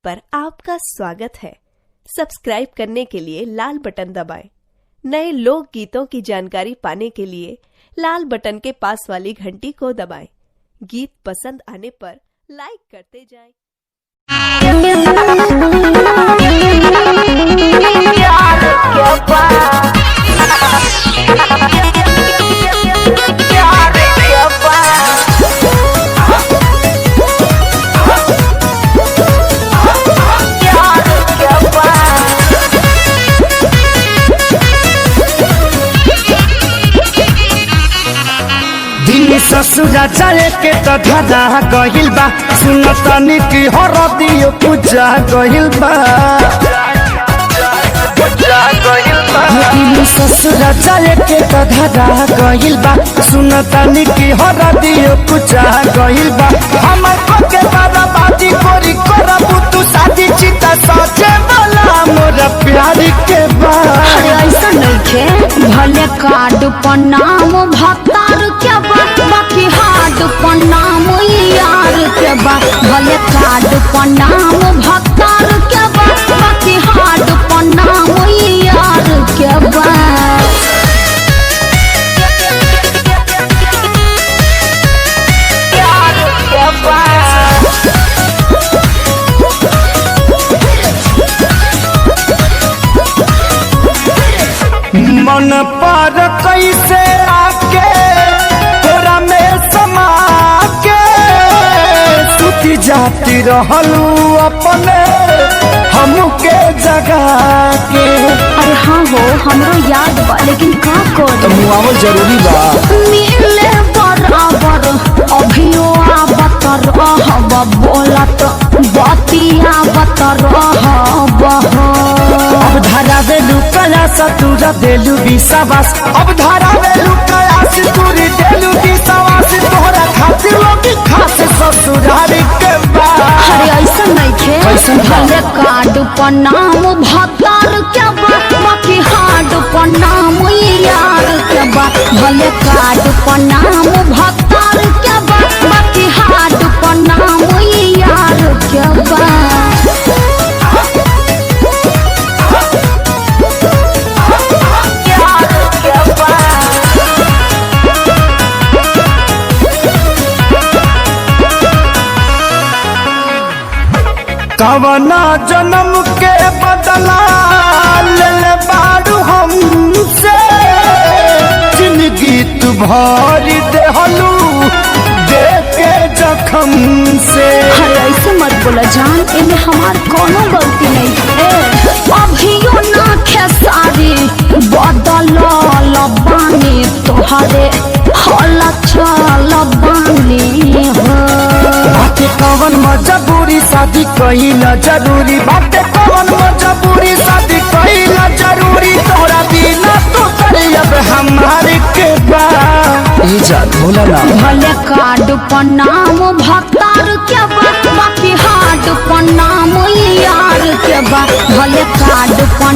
पर आपका स्वागत है। सब्सक्राइब करने के लिए लाल बटन दबाएं। नए लोक गीतों की जानकारी पाने के लिए लाल बटन के पास वाली घंटी को दबाएं। गीत पसंद आने पर लाइक करते जाएं। ससुरा जाए के तो धरा गहिल बा, सुनतनी की हरदियो पूजा गहिल बा। ससुरा जाए के तो धरा गहिल बा, सुनतनी की हरदियो पूजा गहिल बा। हमर को के बर्बादी कोरी करबू तू शादी चिता सजे वाला मोर प्यारी के बा। ऐसा नइखे भले कार्ड पर नाम भतार के बा, बाकी हार्ड पर नाम यार के बा। भले कार्ड पर नाम भतार के बा, बाकी हार्ड पर नाम यार के बा। मन पर कैसे आके तोरा में समा के सुती जाती रहलू अपने हमके जगा के। अरे हाँ हो, हमरो याद बा, लेकिन का कर मुआवल जरूरी बा। मिले बराबर अभियो आवत रहब, बोलत बतिया आवत रहब। अब धारा वेलू कयास तुरा देलू विश्वास, अब धारा वेलू कयास तुरी देलू विश्वास। तोहरा खातिर लोग खास ससुरारी के बा। अरे ऐसा नइखे भले कार्ड पर नाम भतार के बा, बाकी हार्ड पर नाम यार के बा। भले कार्ड पर नाम भतार के बा, बाकी हार्ड पर नाम यार के बा। कवना जन्म के बदला ले बारू हमसे, जिंदगी तू भरी देहलू देखे जखम से। अरे ऐसे मत बोला जान, इनमें हमार कोनो गलती नहीं है। अभियो ना खेसारी बदल बानी तोहरे हल चल बानी हो। बाटे कवन मजबूरी शादी कहिला जरूरी, बाटे कवन मजबूरी शादी कहिला जरूरी। तोरा बिना तो करे अब हमारे के बा। ई जान बोला ना भले कार्ड पर नाम भतार के बा, बाकी हार्ड पर नाम यार के बा। भले कार्ड पर